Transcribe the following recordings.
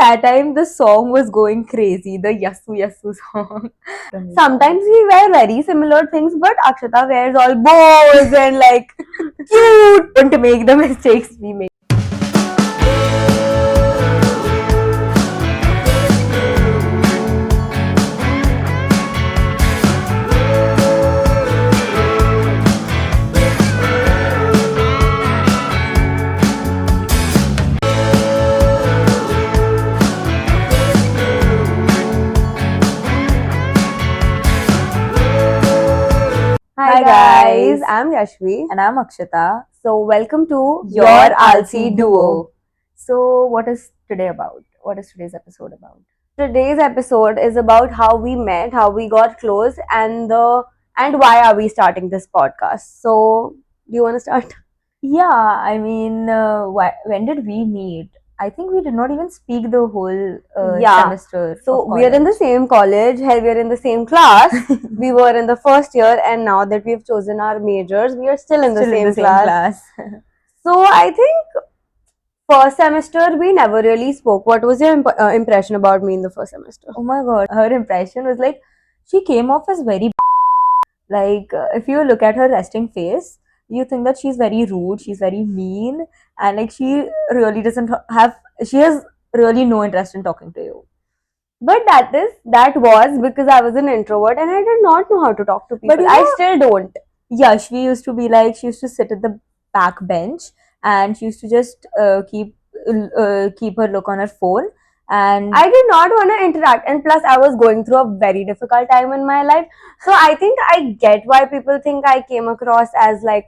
that time the song was going crazy, the Yasu Yasu song. Sometimes we wear very similar things, but Akshata wears all bows and like cute. Don't make the mistakes we make. Hi guys, I'm Yashvi And I'm Akshata. So welcome to Your Alsi Duo. So what is today about? What is today's episode about? Today's episode is about how we met, how we got close, and why are we starting this podcast. So do you want to start? Yeah, I mean, when did we meet? I think we did not even speak the whole Yeah. semester. So of we are in the college. same college, hell, we are in the same class. We were in the first year, and now that we've chosen our majors, we are still in the same class. So I think first semester we never really spoke. What was your impression about me in the first semester? Oh my god, her impression was like she came off as very like if you look at her resting face, you think that she's very rude, she's very mean, and like she really doesn't have she has really no interest in talking to you. But that was because I was an introvert and I did not know how to talk to people. But I still don't. Yeah, she used to be like she used to sit at the back bench and she used to just keep her look on her phone, and I did not want to interact, and plus I was going through a very difficult time in my life. So I think I get why people think I came across as like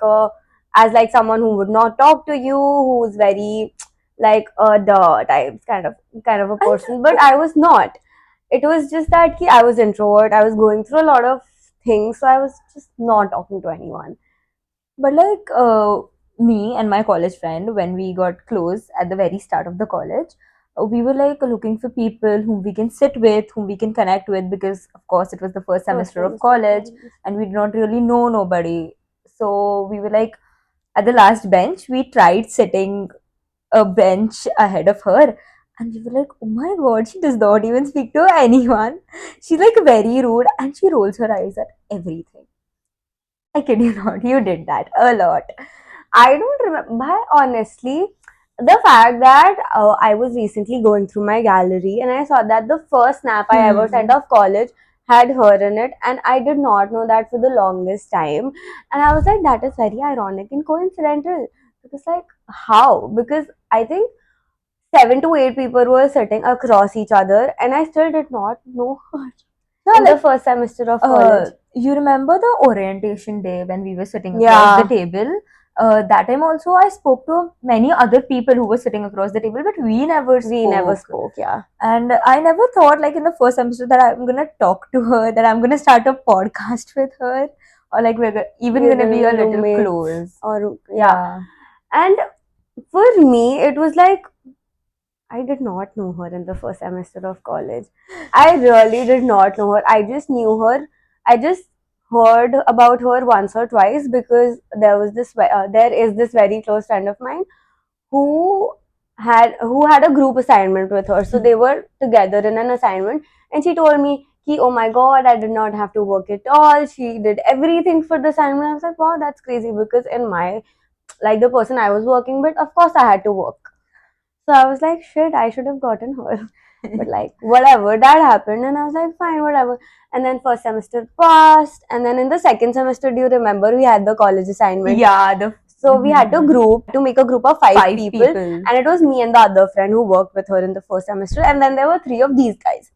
someone who would not talk to you, who's very like a duh type kind of a person. But I was not. It was just that I was introvert. I was going through a lot of things, so I was just not talking to anyone. but me and my college friend, when we got close at the very start of the college, we were like looking for people whom we can sit with, whom we can connect with, because of course it was the first semester of college and we did not really know nobody. So we were like at the last bench, we tried sitting a bench ahead of her, and we were like, oh my god, she does not even speak to anyone. She's like very rude and she rolls her eyes at everything. I kid you not, you did that a lot. I don't remember. Honestly, the fact that I was recently going through my gallery and I saw that the first snap I ever sent of college had her in it, and I did not know that for the longest time. And I was like, that is very ironic and coincidental. Because, like, how? Because I think 7 to 8 people were sitting across each other, and I still did not know her in the first semester of college. You remember the orientation day when we were sitting across the table? That time also I spoke to many other people who were sitting across the table, but we never spoke. Yeah. And I never thought, like, in the first semester that I'm gonna talk to her, that I'm gonna start a podcast with her, or like we're even gonna be a little roommates close. Or and for me it was like I did not know her in the first semester of college. I really did not know her. I just knew her. I just heard about her once or twice because there is this very close friend of mine who had a group assignment with her. So they were together in an assignment, and she told me, "Oh my God, I did not have to work at all. She did everything for the assignment." I was like, "Wow, that's crazy." Because in my like the person I was working with, of course I had to work. So I was like, shit, I should have gotten her. But like, whatever, that happened. And I was like, fine, whatever. And then first semester passed. And then in the second semester, do you remember we had the college assignment? Yeah, So we had to make a group of five people. And it was me and the other friend who worked with her in the first semester. And then there were 3 of these guys.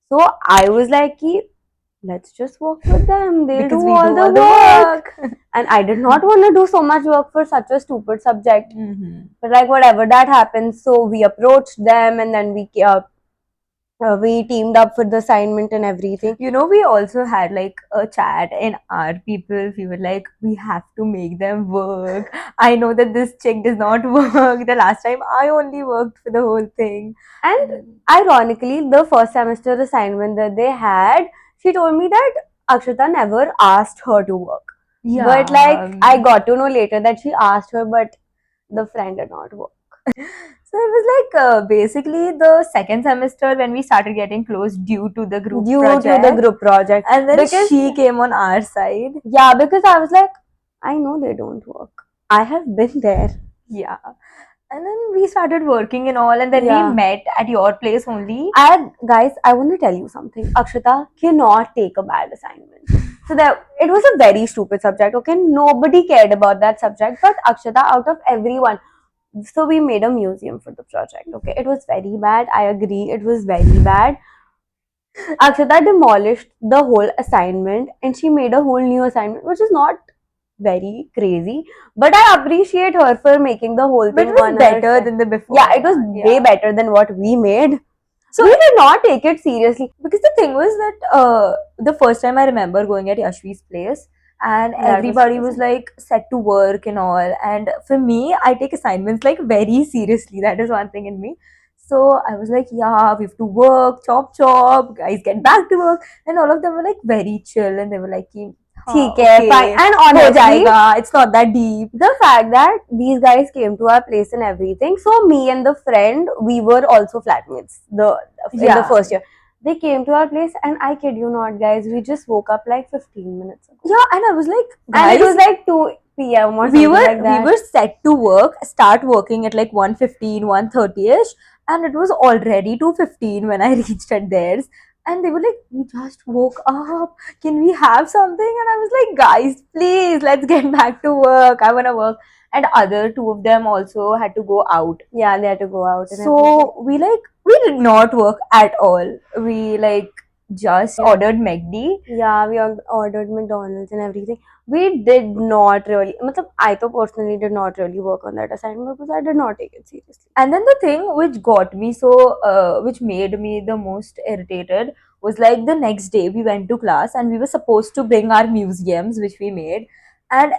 So I was like, let's just work with them. They'll do all the work. And I did not want to do so much work for such a stupid subject. But like whatever, that happened. So we approached them, and then we teamed up for the assignment and everything. You know, we also had like a chat in our people. We were like, we have to make them work. I know that this chick does not work. The last time I only worked for the whole thing. And ironically, the first semester assignment that they had, she told me that Akshata never asked her to work. Yeah. But like I got to know later that she asked her, but the friend did not work. So it was like basically the second semester when we started getting close due to the group Due project. to the group project. And then Because- she came on our side. Yeah, because I was like, I know they don't work. I have been there. Yeah. And then we started working and all, and then Yeah. we met at your place only. Guys, I want to tell you something. Akshita cannot take a bad assignment. So that it was a very stupid subject. Okay, nobody cared about that subject, but Akshita, out of everyone, so we made a museum for the project. Okay, it was very bad. I agree, it was very bad. Akshita demolished the whole assignment and she made a whole new assignment, which is not very crazy. But I appreciate her for making the whole But thing it was on better her. than the before. Yeah, it was way better than what we made. So we did not take it seriously. Because the thing was that the first time I remember going at Yashvi's place, and That was everybody was crazy. like set to work and all. And for me, I take assignments like very seriously. That is one thing in me. So I was like, yeah, we have to work, chop chop, guys, get back to work. And all of them were like very chill, and they were like, ठीक है, fine. And हो honestly, जाएगा, it's not that deep. the fact that these guys came to our place and everything, so me and the friend, we were also flatmates in the Yeah. first year. They came to our place and I kid you not, guys, we just woke up like 15 minutes ago. Yeah, and I was like, And guys, it was like 2 p.m. or we something were like that. we were set to start working at like 1:15, 1:30ish, and it was already 2:15 when I reached at theirs. And they were like, we just woke up, can we have something? And I was like, guys, please, let's get back to work, I want to work. And other two of them also had to go out, Yeah, they had to go out. And everything. so we did not work at all. We like just ordered McD. Yeah, we ordered McDonald's and everything. We did not really, matlab, I personally did not really work on that assignment because I did not take it seriously. And then the thing which got me which made me the most irritated was like the next day we went to class and we were supposed to bring our museums which we made, and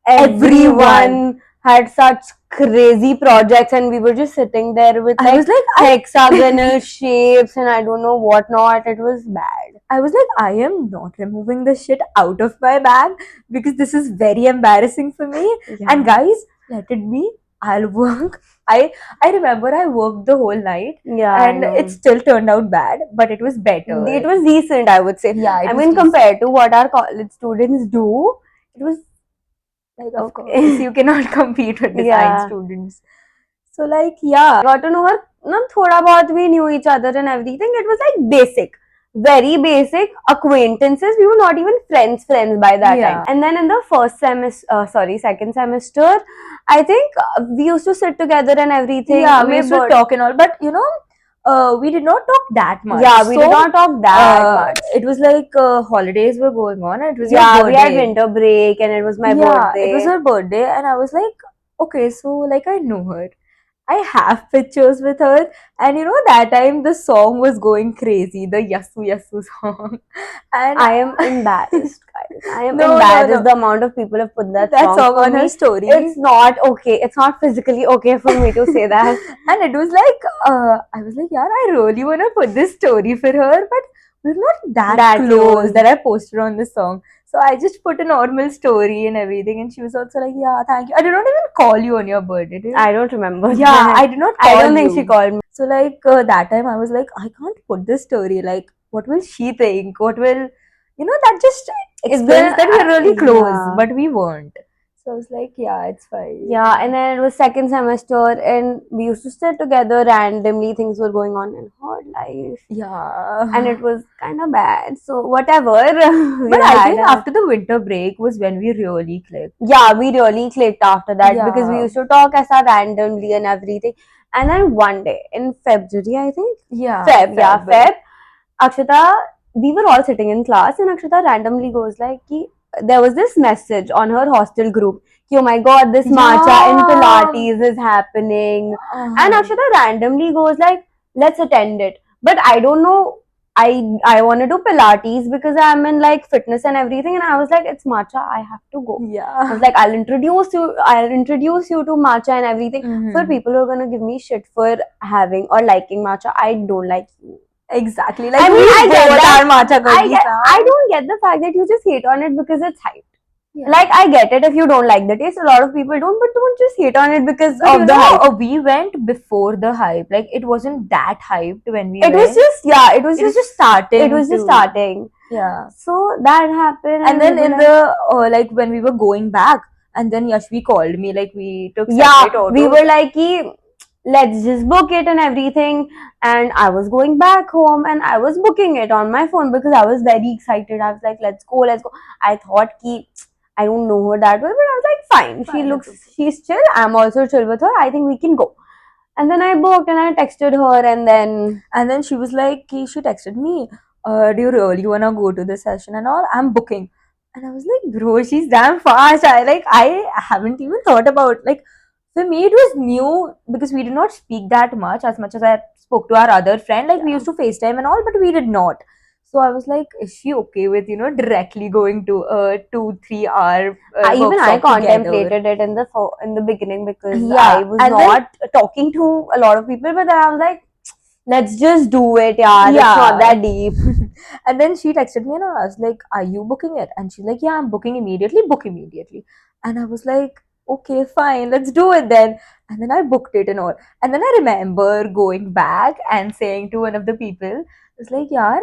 Everyone had such crazy projects and we were just sitting there with I like was like, hexagonal shapes and I don't know what not. It was bad. I was like, I am not removing this shit out of my bag because this is very embarrassing for me. Yeah. And guys, let it be. I'll work. I remember I worked the whole night, Yeah, and it still turned out bad, but it was better. It was decent, I would say. Yeah, it I was mean, decent. compared to what our college students do, it was Like, of okay. course, you cannot compete with design Yeah. students. So, like, yeah. Got to know her. No, thoda bahut we knew each other and everything. It was like basic, very basic acquaintances. We were not even friends by that Yeah. time. And then in the second semester, I think we used to sit together and everything. Yeah, we used to were- talk and all, but you know, we did not talk that much. Yeah, we did not talk that much. It was like holidays were going on, and it was Yeah, your we birthday. had winter break and it was my Yeah, birthday. it was her birthday, and I was like, okay, so like I know her. I have pictures with her, and you know that time the song was going crazy, the Yasu Yasu song, and I am embarrassed, guys. I am No, no, embarrassed. no. The amount of people have put that song for on her me. story. It's not okay. It's not physically okay for me to say that. And it was like, I was like, yeah, I really want to put this story for her, but we're not that close close. that I posted on this song. So I just put a normal story and everything, and she was also like, yeah, thank you. I did not even call you on your birthday, did I don't remember. Yeah, I did not call I don't think you. she called me. So like that time I was like, I can't put this story. Like, what will she think? What will, you know, that just explains that we're really close, yeah. but we weren't. So I was like, yeah, it's fine. Yeah, and then it was second semester, and we used to sit together randomly. Things were going on in her life, Yeah. and it was kind of bad. So whatever. But I think after the winter break was when we really clicked. Yeah, we really clicked after that because we Yeah. used to talk as a randomly and everything. And then one day in February, I think. Yeah. Feb. Akshita, we were all sitting in class, and Akshita randomly goes like, ki, there was this message on her hostel group. Ki, oh my god, this matcha in Pilates is happening. And Akshita randomly goes like, let's attend it. But I don't know. I want to do Pilates because I'm in like fitness and everything, and I was like, it's matcha. I have to go. I Yeah. was like, I'll introduce you to matcha and everything. Mhm. For people who are gonna give me shit for having or liking matcha, I don't like you. Exactly. Like I mean, I get both that. are matcha I gurkis now. don't get the fact that you just hate on it because it's hype. Yeah. Like, I get it if you don't like the taste. A lot of people don't, but don't just hate on it because But of the hype. we went before the hype. Like it wasn't that hyped when we It went. was just, yeah, it was It was just just starting. It was just to- starting. Yeah. So that happened, And then we were in the like when we were going back, and then Yashvi called me. Like we took yeah, separate autos. we were like, "Ki, let's just book it and everything." And I was going back home and I was booking it on my phone because I was very excited. I was like, let's go, let's go. I thought, ki, I don't know her that well, but I was like, fine. She Fine, looks, it's okay. she's chill. I'm also chill with her. I think we can go. And then I booked and I texted her, and then she was like, she texted me, do you really wanna go to the session and all? I'm booking. And I was like, bro, she's damn fast. I haven't even thought about like for me it was new because we did not speak that much as I spoke to our other friend. Like we used to FaceTime and all, but we did not. So I was like, is she okay with directly going to a 2-3 hour even I workshop contemplated together? it in the beginning because Yeah, I was and then- not talking to a lot of people, but then I was like, let's just do it, yeah. It's Yeah. not that deep. And then she texted me and I was like, are you booking it? And she's like, yeah, I'm booking immediately, book immediately. And I was like, okay, fine, let's do it then. And then I booked it and all. And then I remember going back and saying to one of the people, it's like, yeah,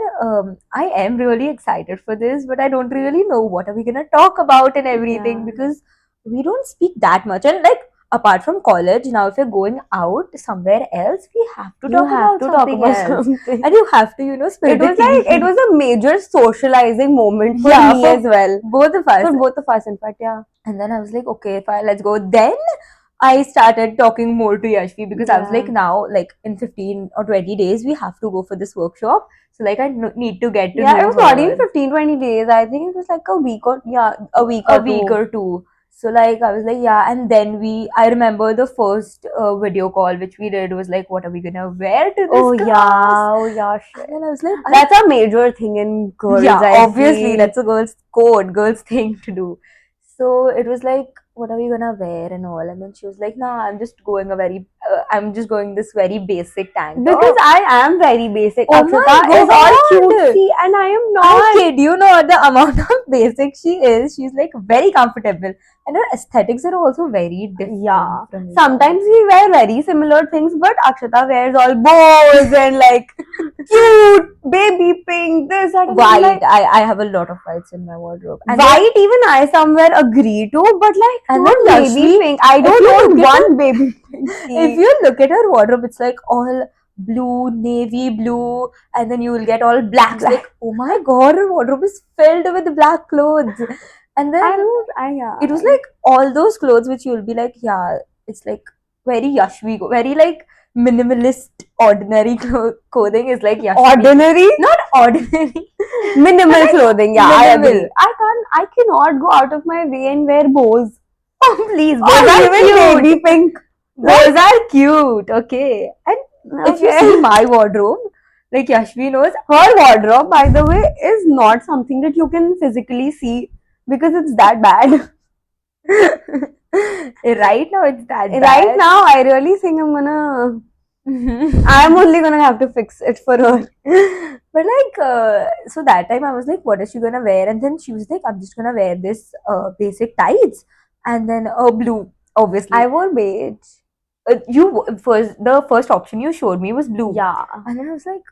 I am really excited for this, but I don't really know what are we gonna talk about and everything Yeah. because we don't speak that much. And like apart from college, now if you're going out somewhere else, we have to You talk have about to talk something about else. something. And you have to, spill It the was like, tea. it was a major socializing moment for Yeah, me for as well. both of us. For both of us, in fact, yeah. And then I was like, okay, fine, let's go. Then I started talking more to Yashvi because I was Yeah. like, now, like in 15 or 20 days, we have to go for this workshop. So like, I need to get to Yeah, know it was not her. even 15, 20 days. I think it was like a week or, yeah, a week a or week two. or two. So like I was like, yeah, and then I remember the first video call which we did was like, what are we gonna wear to this Oh, class? yeah, oh, yeah, shit. And then I was like, That's a major thing in girls, yeah, I obviously feel. that's a girl's code, girl's thing to do. So it was like, what are we gonna wear and all? And then she was like, nah, I'm just going this very basic tank top. Because I am very basic. Oh my Akshata is all God. cutesy and I am not. I kid you not, the amount of basic she is. She's like very comfortable, and her aesthetics are also very different. Yeah. From each Sometimes we wear very similar things, but Akshata wears all bows and like cute baby pink, this, that, and white. like, I have a lot of whites in my wardrobe. And white, even I somewhere agree to, but like, And not then baby Yashvi, pink. I if don't you want look at one baby pink. if you look at her wardrobe, it's like all blue, navy blue, and then you will get all blacks. Black. Like, oh my god, her wardrobe is filled with black clothes. And then Yeah. it was like all those clothes which you'll be like, yeah, it's like very Yashvi, very like minimalist, ordinary clothing is like Yashvi. Ordinary? Not ordinary. Minimal Like, clothing, yeah, I minimal. agree. I cannot go out of my way and wear bows. Oh, please, Or bows are even cute. baby pink. Bows are cute, okay. And if you Okay. see my wardrobe, like Yashvi knows, Her wardrobe, by the way, is not something that you can physically see because it's that bad. right now it's that bad. Right now, I really think I'm only gonna have to fix it for her. But like, so that time I was like, what is she gonna wear? And then she was like, I'm just gonna wear this basic tights and then blue, obviously. I wore beige. The first option you showed me was blue. Yeah. And then I was like,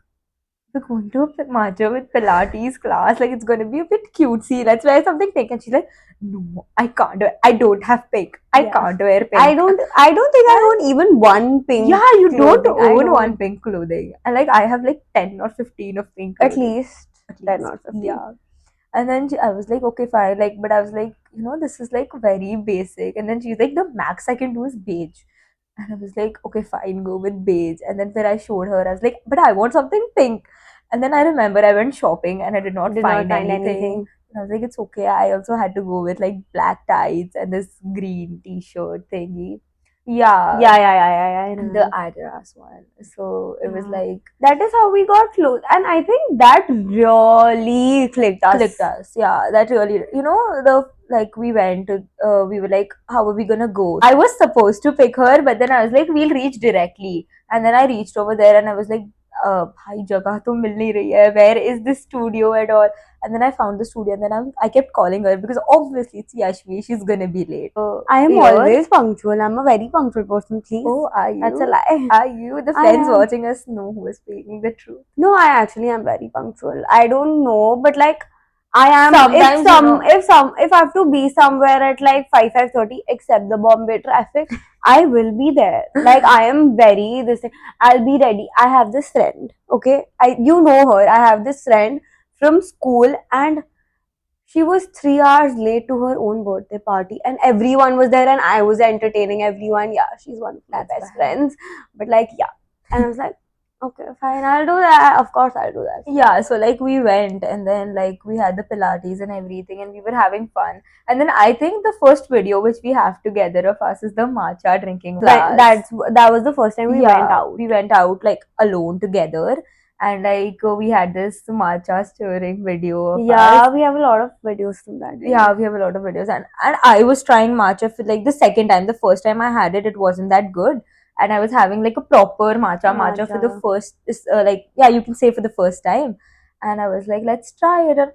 we're going to a matcha with Pilates class. Like, it's going to be a bit cutesy. Let's wear something pink. And she's like, no, I can't. I don't have pink. I Yeah. can't wear pink. I don't think I own even one pink. Yeah, you don't clothing. I own don't. one pink clothing. And like, I have like 10 or 15 of pink At clothing. least 10 or 15. Yeah. And then I was like, okay, fine. Like, but I was like, this is like very basic. And then she's like, the max I can do is beige. And I was like, okay, fine, go with beige. And then when I showed her, I was like, but I want something pink. And then I remember I went shopping and I did not find anything. And I was like, it's okay. I also had to go with like black tights and this green t-shirt thingy. Yeah. Yeah. I know. The Adidas one. So it was Yeah. like That is how we got close, and I think that really clicked us. Yeah, that really, we went to, we were like, how are we gonna go? I was supposed to pick her, but then I was like, we'll reach directly. And then I reached over there and I was like, भाई जगह तो मिल नहीं रही है, where is this studio at all? And then I found the studio, and then I kept calling her because obviously it's Yashvi, she's gonna be late. I am Here- always punctual. I'm a very punctual person, please. Oh, are you? That's a lie. Are you? The I friends am. watching us know who is speaking the truth. No, I actually am very punctual. I don't know, but like I am. Sometimes, If I have to be somewhere at like 5:30, except the Bombay traffic, I will be there. Like I am very this thing. I'll be ready. I have this friend. Okay, you know her. I have this friend from school, and she was 3 hours late to her own birthday party, and everyone was there, and I was entertaining everyone. Yeah, she's one of my That's best bad. friends. But like, yeah, and I was like, okay, fine, I'll do that. Of course, I'll do that. Yeah, so like we went, and then like we had the Pilates and everything, and we were having fun. And then I think the first video which we have together of us is the matcha drinking class. That was the first time we went out. We went out like alone together, and like we had this matcha stirring video of Yeah, us. we have a lot of videos from that day. Yeah, we have a lot of videos, and I was trying matcha for like the second time. The first time I had it, it wasn't that good, and I was having like a proper matcha for the Matcha. first, like yeah, you can say for the first time, and I was like, let's try it, and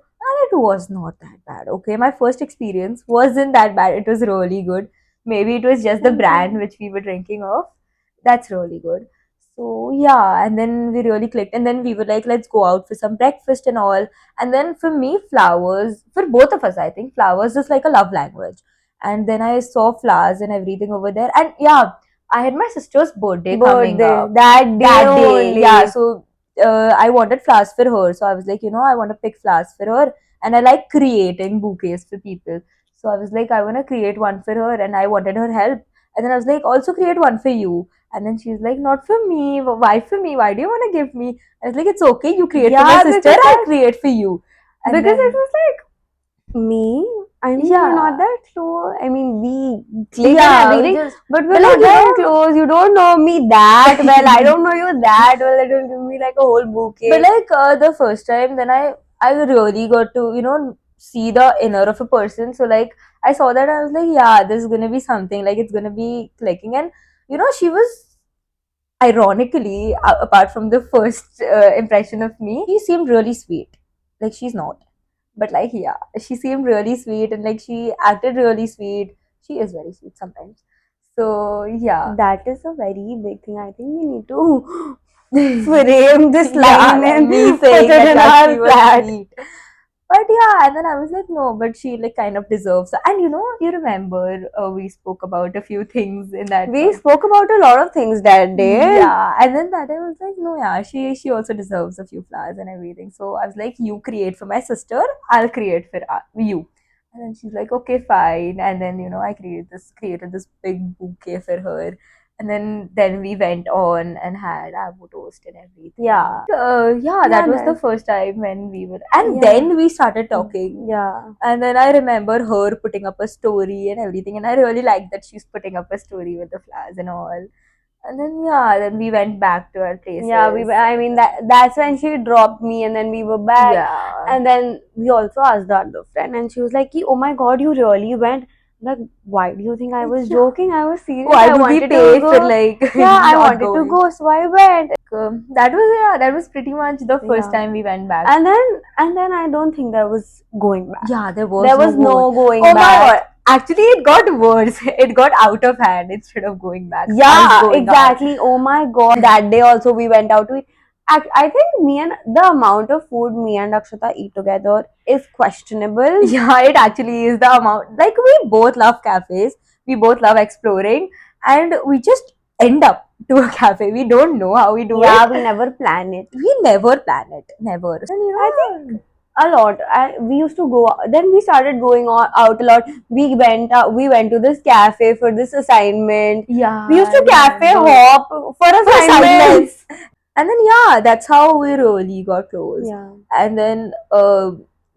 it was not that bad. Okay, my first experience wasn't that bad. It was really good. Maybe it was just the brand which we were drinking of. That's really good. So yeah, and then we really clicked, and then we were like, let's go out for some breakfast and all. And then for me, flowers, for both of us, I think flowers is like a love language. And then I saw flowers and everything over there. And yeah, I had my sister's birthday coming up. That day only. Yeah. So I wanted flowers for her. So I was like, I want to pick flowers for her. And I like creating bouquets for people. So I was like, I want to create one for her, and I wanted her help. And then I was like, also create one for you. And then she's like, not for me. Why for me? Why do you want to give me? I was like, it's okay. You create for my Yeah, sister. because I'll create for you. And because then- it was like me. I mean, Yeah. we're not that close. I mean, we click yeah, and we everything, just- but we're but not like, that close. You don't know me that well. I don't know you that well. It will give me like a whole bouquet. but like the first time, then I really got to see the inner of a person. So like I saw that, I was like, yeah, this is gonna be something. Like it's gonna be clicking, and she was ironically, apart from the first impression of me, she seemed really sweet. Like she's not, but like yeah, she seemed really sweet, and like she acted really sweet. She is very sweet sometimes. So yeah, that is a very big thing. I think we need to frame this line yeah, and me put saying it that in yeah, our she was flat. sweet. But yeah, and then I was like, no, but she like kind of deserves. And you remember we spoke about a few things in that. We spoke about a lot of things that day. Yeah, and then that I was like, no, yeah, she also deserves a few flowers and everything. So I was like, you create for my sister, I'll create for you. And then she's like, okay, fine. And then I created this big bouquet for her. And then we went on and had avocado toast and everything. Yeah. Yeah, that was the that- first time when we were, and Yeah. then we started talking. Yeah. And then I remember her putting up a story and everything, and I really liked that she's putting up a story with the flowers and all. And then yeah, then we went back to our places. Yeah, I mean that's when she dropped me, and then we were back. Yeah. And then we also asked the other friend, and she was like, "Oh my god, you really went?" I'm like, why do you think I was Yeah. joking? I was serious. Why I would we wanted pay to go. for like? Yeah, I not wanted going? to go, so I went. That was pretty much the first Yeah. time we went back. And then I don't think there was going back. Yeah, there was There was no no going Oh my back. god! Actually, it got worse. It got out of hand instead of going back. Yeah, us going out. exactly. Oh my god. That day also we went out to eat. I think the amount of food me and Akshata eat together is questionable. Yeah, it actually is the amount. Like we both love cafes. We both love exploring, and we just end up to a cafe. We don't know how we do Yeah, it. we never plan it. We never plan it. Never. And I think a lot. We used to go. Then we started going out a lot. We went to this cafe for this assignment. yeah, We used to I cafe remember. hop for assignments. And then yeah, that's how we really got close. Yeah. And then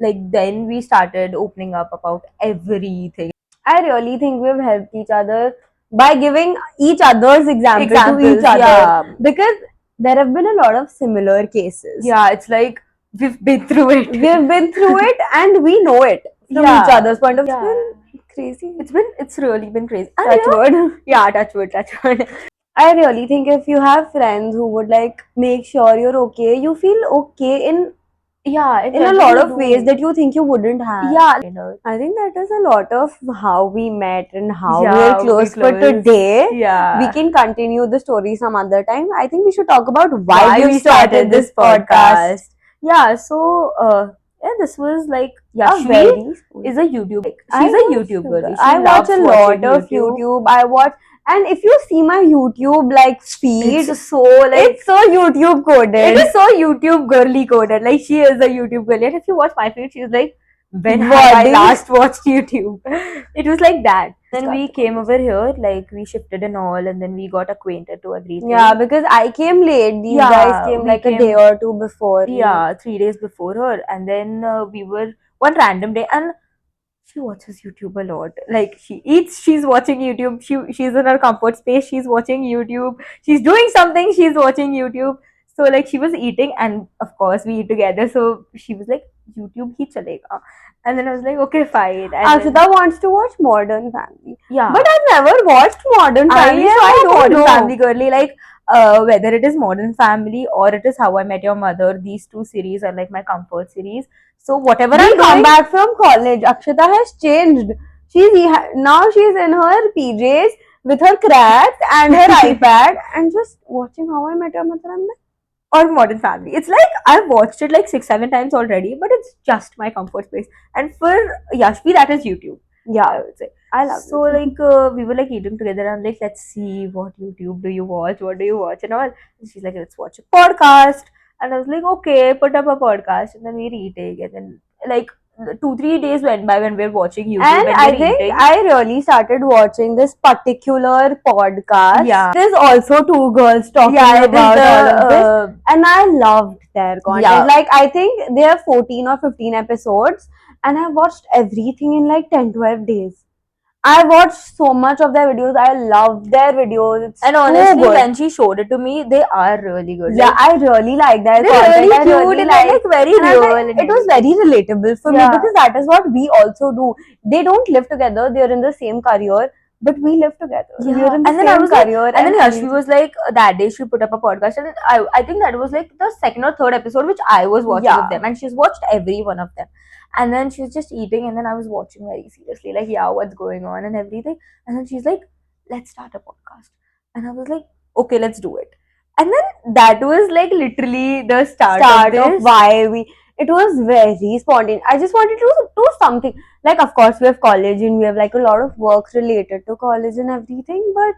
then we started opening up about everything. I really think we've helped each other by giving each other's examples to Examples, each other. yeah. Because there have been a lot of similar cases. Yeah, it's like we've been through it. We've been through it and we know it from Yeah. each other's point of view. Yeah. It's been crazy. It's really been crazy. And Touch wood. yeah, touch wood. I really think if you have friends who would like make sure you're okay, you feel okay Yeah, in a lot of ways that you think you wouldn't have. yeah, I think that is a lot of how we met and how we're yeah, we close for close. today. We Yeah. can continue the story some other time. I think we should talk about why Why we've we started this podcast. Yeah, so yeah, this was like A Yashvi very is a YouTube. I She's a watch YouTube girly. She I watch loves a watching lot of YouTube. YouTube. I watch, and if you see my YouTube like feed, It's so like it's so YouTube coded. it is so YouTube girly coded. Like she is a YouTube girly, and if you watch my feed, she's like, when have I What? last watched YouTube? It was like that. Then we Started came over here, like we shifted and all, and then we got acquainted to everything. Yeah, because I came late. These Yeah, guys came we like a came- day or two before me. Yeah, 3 days before her, and then we were one random day, and she watches YouTube a lot. Like she eats, she's watching YouTube. She's in her comfort space. She's watching YouTube. She's doing something. She's watching YouTube. So like she was eating, and of course we eat together. So she was like, YouTube hi chalega. And then I was like, okay, fine. And then, Akshita wants to watch Modern Family. yeah, But I've never watched Modern Family, so I am a don't Modern know. Family girly. Like whether it is Modern Family or it is How I Met Your Mother, these two series are like my comfort series. So whatever We I'm come doing, back from college. Akshita has changed. Now she's in her PJs with her cracks and her iPad and just watching How I Met Your Mother. I'm like, or Modern Family. It's like I've watched it like 6, 7 times already, but it's just my comfort space. And for Yashvi, that is YouTube. I yeah, would say. I love So it. like we were like eating together and like let's see what YouTube do you watch, what do you watch and all. And she's like, let's watch a podcast. And I was like, okay, put up a podcast, and then we're eating, and then like 2, 3 days went by when we were watching YouTube And and I we were think eating. I really started watching this particular podcast. Yeah. There's also two girls talking Yeah, it is about all of this. the And I loved their content. Yeah. Like, I think they have 14 or 15 episodes, and I watched everything in like 10-12 days. I watched so much of their videos. I love their videos. It's and so honestly, good. when she showed it to me, they are really good. Yeah, I really like their they're content. really I cute really and they're like. like very And I was real. like, and it was everything. very relatable for me Yeah. because that is what we also do. They don't live together; they're in the same career, but we live together. Yeah. We're in the And then I same was like- career. And then Yashvi everything. was like, that day she put up a podcast, and I think that was like the second or third episode which I was watching Yeah. of them, and she's watched every one of them. And then she was just eating, and then I was watching very seriously, like, yeah, what's going on and everything. And then she's like, let's start a podcast. And I was like, okay, let's do it. And then that was like literally the start of this. why we. It was very spontaneous. I just wanted to do something. Like, of course, we have college and we have like a lot of works related to college and everything, but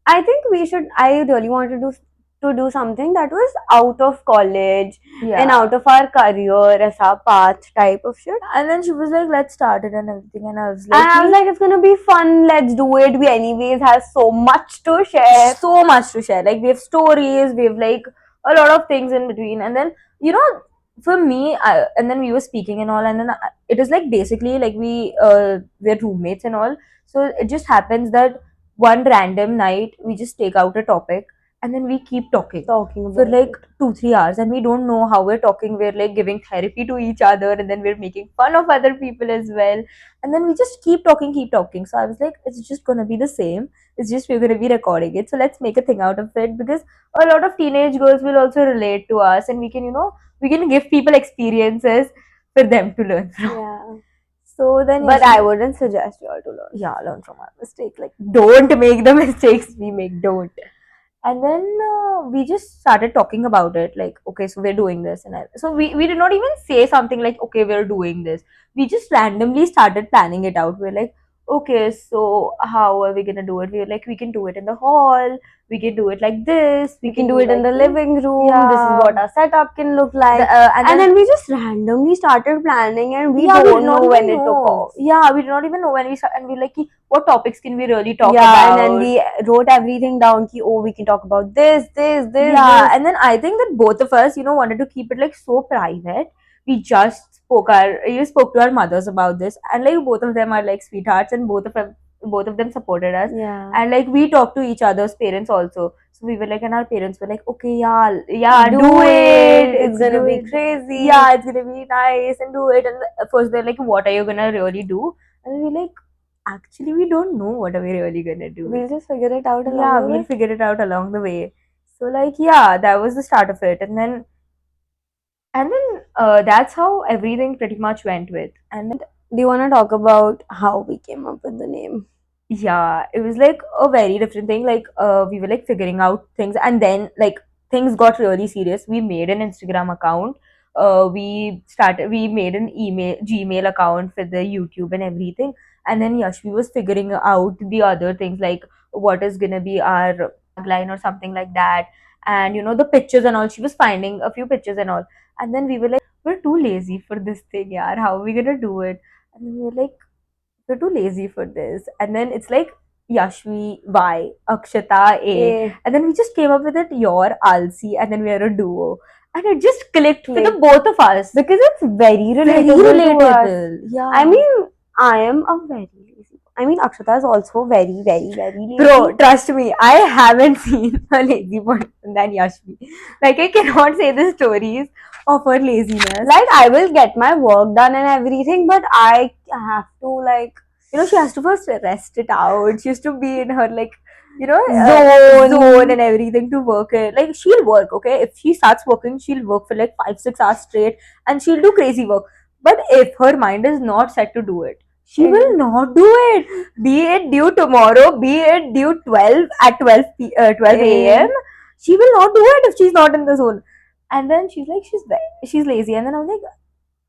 I think we should. I really wanted to do something that was out of college Yeah. and out of our career as our path type of shit. And then she was like, let's start it and everything. And I was And like, I was like, it's gonna be fun. Let's do it. We anyways have so much to share. so much to share. Like we have stories, we have like a lot of things in between, and then for me, and then we were speaking and all, and then it is like basically like we're roommates and all. So it just happens that one random night we just take out a topic and then we keep talking Talking about for like it. 2, 3 hours, and we don't know how we're talking. We're like giving therapy to each other, and then we're making fun of other people as well, and then we just keep talking. So I was like, it's just gonna be the same. It's just we're gonna be recording it. So let's make a thing out of it, because a lot of teenage girls will also relate to us, and we can we can give people experiences for them to learn from. Yeah. So then, But I wouldn't suggest you all to learn. yeah, learn from our mistakes. Like, don't make the mistakes we make. Don't. And then we just started talking about it. Like, okay, so we're doing this, and so we did not even say something like, okay, we're doing this. We just randomly started planning it out. We're like, okay, so how are we gonna do it? We're like, we can do it in the hall. We can do it like this. We can do it in like the this. living room. This Yeah. is what our setup can look like. And then we just randomly started planning, and we Yeah, don't did know not when even it took know. off. Yeah, we did not even know when we started, and we're like, what topics can we really talk Yeah, about? and then we wrote everything down. Ki, oh, we can talk about this. Yeah, this. and then I think that both of us, wanted to keep it like so private. We just spoke to our mothers about this, and like both of them are like sweethearts, and both of them supported us. Yeah. And like we talked to each other's parents also. So we were like, and our parents were like, okay, yeah, do it. It's gonna be good. crazy. Yeah, it's gonna be nice, and do it. And first they're like, what are you gonna really do? And we're like, actually we don't know what are we really gonna do. We'll just figure it out along Yeah, the we'll way. figure it out along the way. So like yeah, that was the start of it, and then that's how everything pretty much went with. And then Do you want to talk about how we came up with the name? yeah, it was like a very different thing. Like we were like figuring out things, and then like things got really serious. We made an Instagram account. We made an email Gmail account for the YouTube and everything. And then Yashvi was figuring out the other things, like what is gonna be our tagline or something like that. And you know, the pictures and all. She was finding a few pictures and all. And then we were like, we're too lazy for this thing, yeah. How are we gonna do it? And then we were like, we're too lazy for this. And then it's like Yashvi Y, Akshata A. Eh, And then we just came up with it, your Alsi, and then we are a duo. And it just clicked for the Clicked. both of us. because it's very Very relatable to us. relatable. Yeah. I mean, I am a very lazy. I mean, Akshata is also very, very, very lazy. Bro, trust me, I haven't seen a lazy person than Yashvi. Like, I cannot say the stories of her laziness. Like, I will get my work done and everything, but I have to, like, You know, she has to first rest it out. She used to be in her, like, you know, Zone. and everything to work it. Like, she'll work, okay? If she starts working, she'll work for like 5-6 hours straight and she'll do crazy work. But if her mind is not set to do it, she will not do it. Be it due tomorrow, be it due 12 a.m. She will not do it if she's not in the zone. And then she's like, she's lazy. And then I'm like,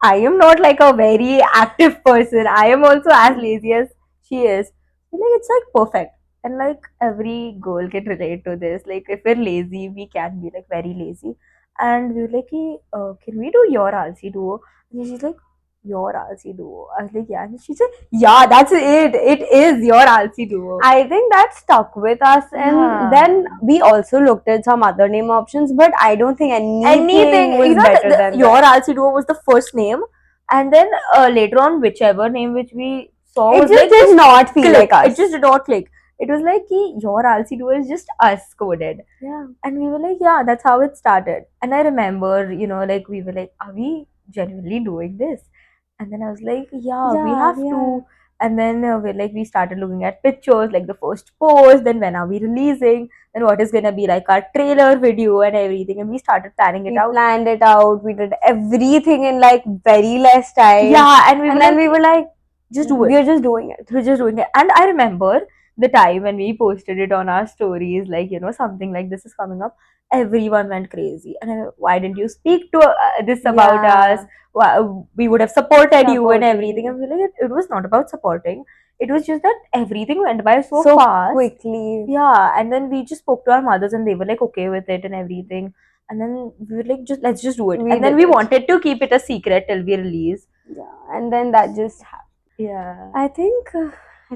I am not like a very active person. I am also as lazy as she is. Like it's like perfect. And like every girl can relate to this. Like if we're lazy, we can be like very lazy. And we were like, hey, can we do your Alsi duo? And she's like, your Alsi duo. I was like, yeah. And she said, yeah, that's it. It is your Alsi duo. I think that stuck with us, and Yeah. then we also looked at some other name options, but I don't think anything was You know, better than your that. Alsi duo was the first name, and then later on, whichever name which we saw It was just like did not feel click. like us. It just did not click. It was like your Alsi duo is just us coded, Yeah. and we were like, yeah, that's how it started. And I remember, you know, like we were like, are we genuinely doing this? And then I was like, yeah, we Yeah, have we to. And then we started looking at pictures, like the first post, then when are we releasing, then what is gonna be like our trailer video and everything, and we started planning it We out. planned it out. We did everything in like very less time. Yeah, and And then we were like, just do it. we're just doing it. We're just doing it. And I remember the time when we posted it on our stories, like, you know, something like this is coming up. Everyone went crazy. And why didn't you speak to this about Yeah. us? Why, we would have supported you and Supported everything. you. And we're like, it was not about supporting. It was just that everything went by so So fast. quickly. Yeah. And then we just spoke to our mothers and they were like okay with it and everything. And then we were like, just let's just do it. We and then did we it. wanted to keep it a secret till we release. Yeah. And then that just happened. Yeah. I think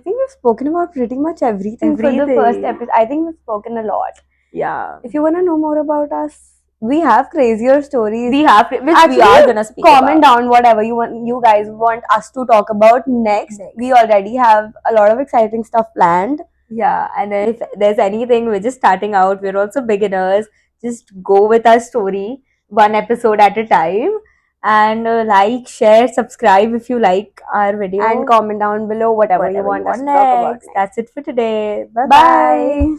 we've spoken about pretty much everything for the Everything. first episode. I think we've spoken a lot. Yeah. If you want to know more about us, we have crazier stories. We have, which we Actually, are gonna speak comment about. down whatever you guys want us to talk about next. We already have a lot of exciting stuff planned. Yeah, and then if there's anything, we're just starting out. We're also beginners. Just go with our story, one episode at a time, and like, share, subscribe if you like our video, And comment down below whatever you want us to talk about next. That's it for today. Bye Bye.